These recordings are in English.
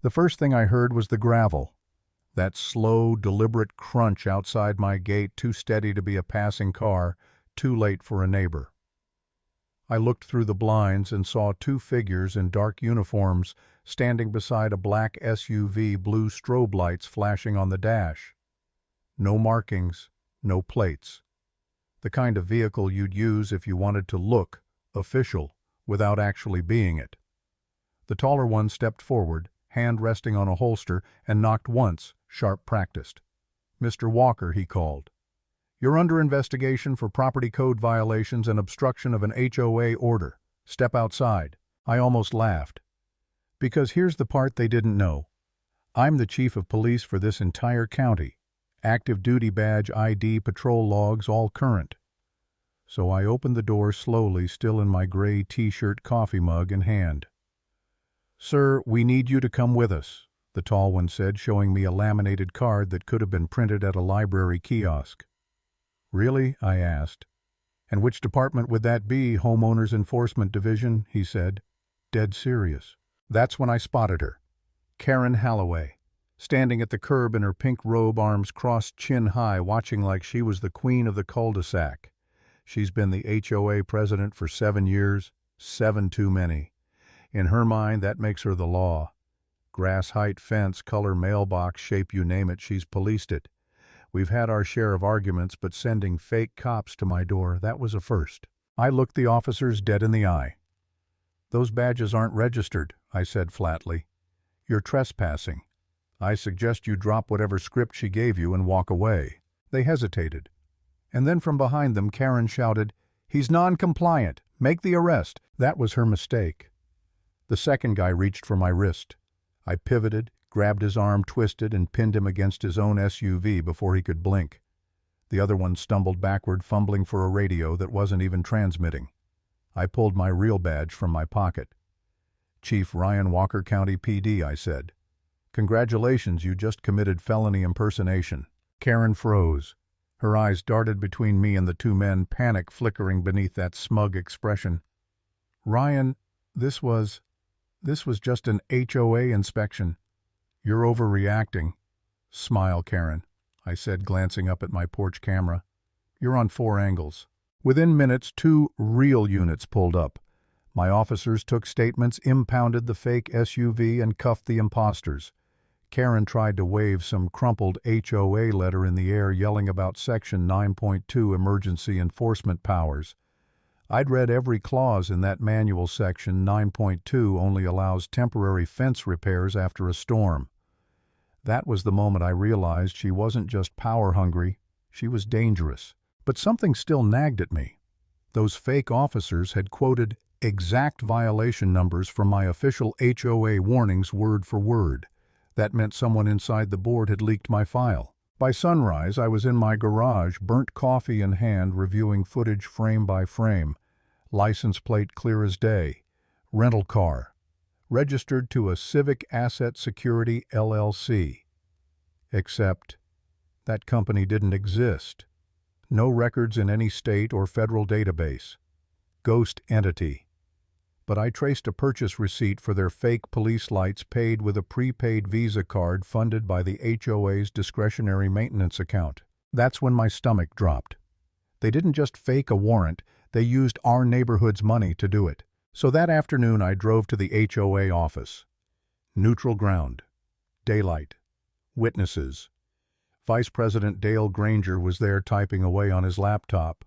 The first thing I heard was the gravel. That slow, deliberate crunch outside my gate, too steady to be a passing car, too late for a neighbor. I looked through the blinds and saw two figures in dark uniforms standing beside a black SUV, blue strobe lights flashing on the dash. No markings, no plates. The kind of vehicle you'd use if you wanted to look official without actually being it. The taller one stepped forward, hand resting on a holster, and knocked once, sharp practiced. "Mr. Walker," he called. "You're under investigation for property code violations and obstruction of an HOA order. Step outside." I almost laughed. Because here's the part they didn't know. I'm the chief of police for this entire county. Active duty badge, ID, patrol logs, all current. So I opened the door slowly, still in my gray t-shirt, coffee mug in hand. "Sir, we need you to come with us," the tall one said, showing me a laminated card that could have been printed at a library kiosk. "Really?" I asked. "And which department would that be?" "Homeowners Enforcement Division," he said. Dead serious. That's when I spotted her. Karen Holloway, standing at the curb in her pink robe, arms crossed, chin high, watching like she was the queen of the cul-de-sac. She's been the HOA president for 7 years, 7 too many. In her mind, that makes her the law. Grass height fence, color mailbox, shape you name it, she's policed it. We've had our share of arguments, but sending fake cops to my door, that was a first. I looked the officers dead in the eye. "Those badges aren't registered," I said flatly. "You're trespassing. I suggest you drop whatever script she gave you and walk away." They hesitated. And then from behind them, Karen shouted, "He's non-compliant. Make the arrest." That was her mistake. The second guy reached for my wrist. I pivoted, grabbed his arm, twisted, and pinned him against his own SUV before he could blink. The other one stumbled backward, fumbling for a radio that wasn't even transmitting. I pulled my real badge from my pocket. "Chief Ryan, Walker County PD," I said. "Congratulations, you just committed felony impersonation." Karen froze. Her eyes darted between me and the two men, panic flickering beneath that smug expression. "Ryan, this was just an HOA inspection." "You're overreacting." "Smile, Karen," I said, glancing up at my porch camera. "You're on 4 angles." Within minutes, 2 real units pulled up. My officers took statements, impounded the fake SUV, and cuffed the imposters. Karen tried to wave some crumpled HOA letter in the air, yelling about Section 9.2 emergency enforcement powers. I'd read every clause in that manual. Section 9.2 only allows temporary fence repairs after a storm. That was the moment I realized she wasn't just power-hungry, she was dangerous. But something still nagged at me. Those fake officers had quoted exact violation numbers from my official HOA warnings word for word. That meant someone inside the board had leaked my file. By sunrise, I was in my garage, burnt coffee in hand, reviewing footage frame by frame. License plate clear as day. Rental car. Registered to a Civic Asset Security LLC. Except that company didn't exist. No records in any state or federal database. Ghost entity. But I traced a purchase receipt for their fake police lights, paid with a prepaid Visa card funded by the HOA's discretionary maintenance account. That's when my stomach dropped. They didn't just fake a warrant, they used our neighborhood's money to do it. So that afternoon I drove to the HOA office. Neutral ground. Daylight. Witnesses. Vice President Dale Granger was there typing away on his laptop.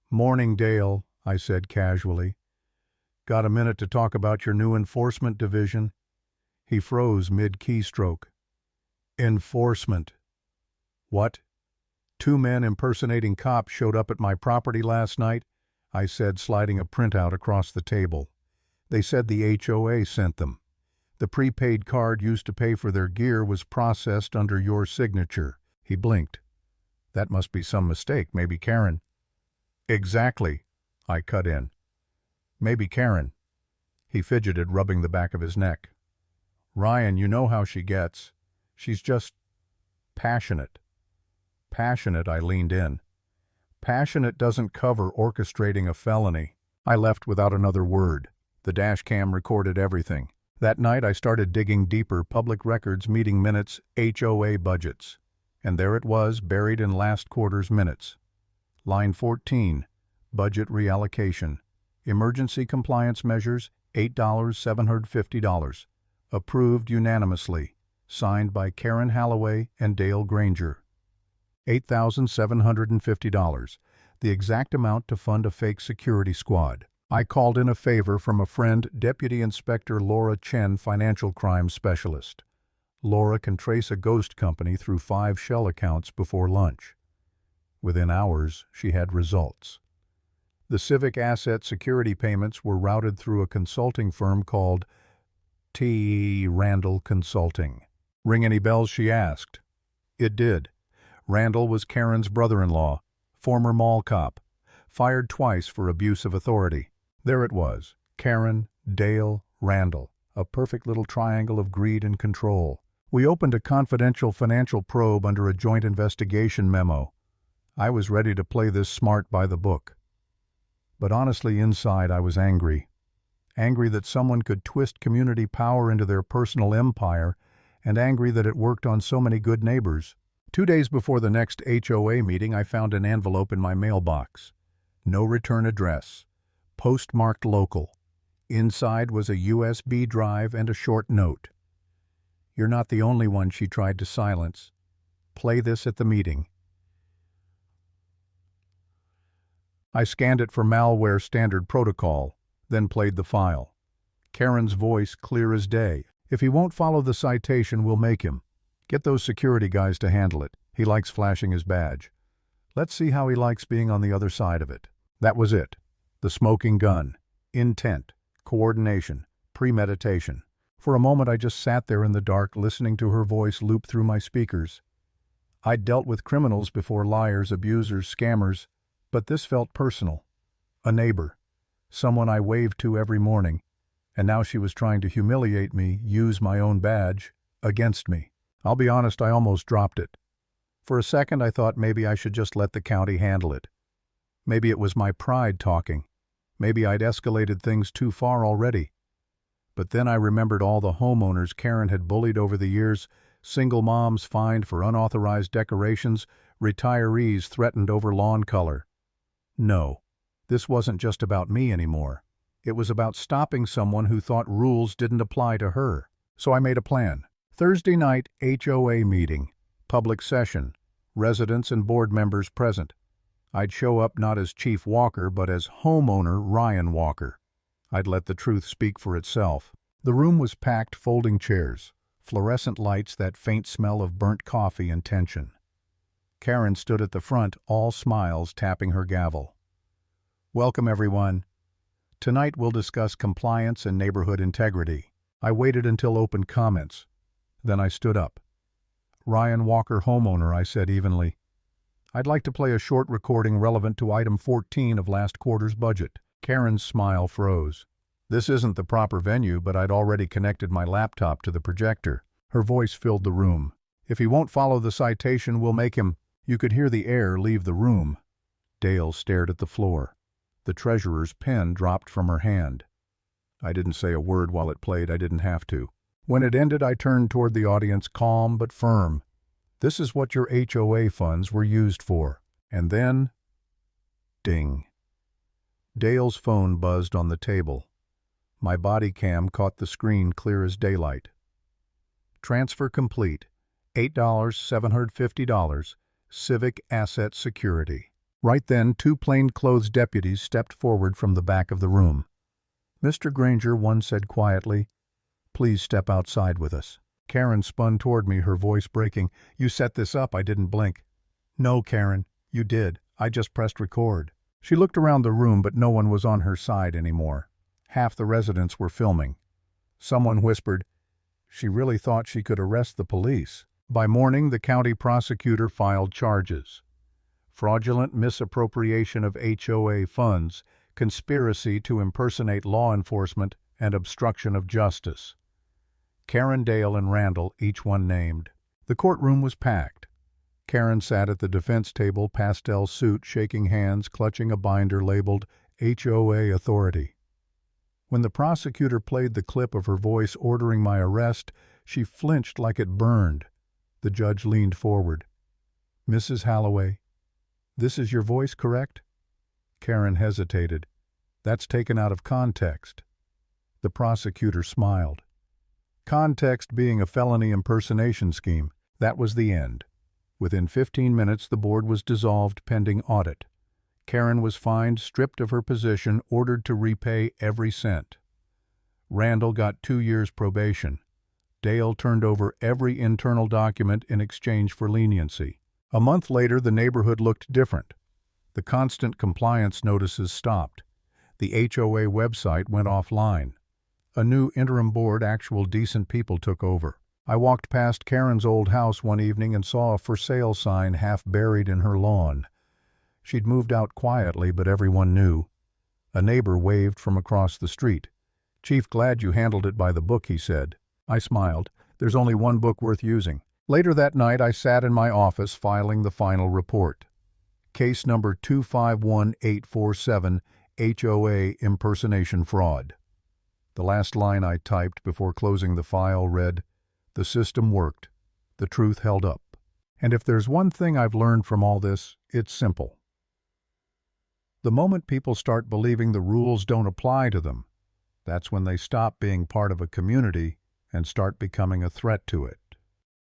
"Morning, Dale," I said casually. "Got a minute to talk about your new enforcement division?" He froze mid-keystroke. "Enforcement." "What?" "2 men impersonating cops showed up at my property last night," I said, sliding a printout across the table. "They said the HOA sent them. The prepaid card used to pay for their gear was processed under your signature." He blinked. "That must be some mistake. Maybe Karen." "Exactly," I cut in. "Maybe Karen." He fidgeted, rubbing the back of his neck. "Ryan, you know how she gets. She's just passionate." "Passionate," I leaned in. "Passionate doesn't cover orchestrating a felony." I left without another word. The dash cam recorded everything. That night I started digging deeper: public records, meeting minutes, HOA budgets. And there it was, buried in last quarter's minutes. Line 14, budget reallocation. Emergency compliance measures, $8,750. Approved unanimously. Signed by Karen Holloway and Dale Granger. $8,750. The exact amount to fund a fake security squad. I called in a favor from a friend, Deputy Inspector Laura Chen, financial crimes specialist. Laura can trace a ghost company through 5 shell accounts before lunch. Within hours, she had results. The civic asset security payments were routed through a consulting firm called T. Randall Consulting. Ring any bells, she asked. It did. Randall was Karen's brother-in-law, former mall cop, fired twice for abuse of authority. There it was, Karen, Dale, Randall, a perfect little triangle of greed and control. We opened a confidential financial probe under a joint investigation memo. I was ready to play this smart by the book. But honestly, inside I was angry. Angry that someone could twist community power into their personal empire, and angry that it worked on so many good neighbors. 2 days before the next HOA meeting, I found an envelope in my mailbox. No return address. Postmarked local. Inside was a USB drive and a short note. You're not the only one, she tried to silence. Play this at the meeting. I scanned it for malware standard protocol, then played the file. Karen's voice clear as day. If he won't follow the citation, we'll make him. Get those security guys to handle it. He likes flashing his badge. Let's see how he likes being on the other side of it. That was it. The smoking gun. Intent. Coordination. Premeditation. For a moment I just sat there in the dark, listening to her voice loop through my speakers. I'd dealt with criminals before, liars, abusers, scammers, but this felt personal. A neighbor. Someone I waved to every morning. And now she was trying to humiliate me, use my own badge, against me. I'll be honest, I almost dropped it. For a second I thought maybe I should just let the county handle it. Maybe it was my pride talking. Maybe I'd escalated things too far already. But then I remembered all the homeowners Karen had bullied over the years, single moms fined for unauthorized decorations, retirees threatened over lawn color. No, this wasn't just about me anymore. It was about stopping someone who thought rules didn't apply to her. So I made a plan. Thursday night HOA meeting, public session, residents and board members present. I'd show up not as Chief Walker, but as homeowner Ryan Walker. I'd let the truth speak for itself. The room was packed, folding chairs, fluorescent lights, that faint smell of burnt coffee and tension. Karen stood at the front, all smiles, tapping her gavel. Welcome, everyone. Tonight we'll discuss compliance and neighborhood integrity. I waited until open comments. Then I stood up. Ryan Walker, homeowner, I said evenly. I'd like to play a short recording relevant to item 14 of last quarter's budget. Karen's smile froze. This isn't the proper venue, but I'd already connected my laptop to the projector. Her voice filled the room. If he won't follow the citation, we'll make him. You could hear the air leave the room. Dale stared at the floor. The treasurer's pen dropped from her hand. I didn't say a word while it played. I didn't have to. When it ended, I turned toward the audience, calm but firm. This is what your HOA funds were used for. And then, ding. Dale's phone buzzed on the table. My body cam caught the screen clear as daylight. Transfer complete. $8,750. Civic asset security. Right then, 2 plainclothes deputies stepped forward from the back of the room. Mr. Granger, one said quietly, please step outside with us. Karen spun toward me, her voice breaking. You set this up, I didn't blink. No, Karen, you did. I just pressed record. She looked around the room, but no one was on her side anymore. Half the residents were filming. Someone whispered, she really thought she could arrest the police. By morning, the county prosecutor filed charges. Fraudulent misappropriation of HOA funds, conspiracy to impersonate law enforcement, and obstruction of justice. Karen, Dale, and Randall, each one named. The courtroom was packed. Karen sat at the defense table, pastel suit, shaking hands, clutching a binder labeled HOA Authority. When the prosecutor played the clip of her voice ordering my arrest, she flinched like it burned. The judge leaned forward. "Mrs. Holloway, this is your voice, correct?" Karen hesitated. "That's taken out of context." The prosecutor smiled. Context being a felony impersonation scheme, that was the end. Within 15 minutes, the board was dissolved pending audit. Karen was fined, stripped of her position, ordered to repay every cent. Randall got 2 years probation. Dale turned over every internal document in exchange for leniency. A month later, the neighborhood looked different. The constant compliance notices stopped. The HOA website went offline. A new interim board, actual decent people, took over. I walked past Karen's old house one evening and saw a for sale sign half buried in her lawn. She'd moved out quietly, but everyone knew. A neighbor waved from across the street. "Chief, glad you handled it by the book," he said. I smiled. "There's only one book worth using." Later that night, I sat in my office filing the final report. Case number 251847, HOA impersonation fraud. The last line I typed before closing the file read, "The system worked. The truth held up." And if there's one thing I've learned from all this, it's simple. The moment people start believing the rules don't apply to them, that's when they stop being part of a community and start becoming a threat to it.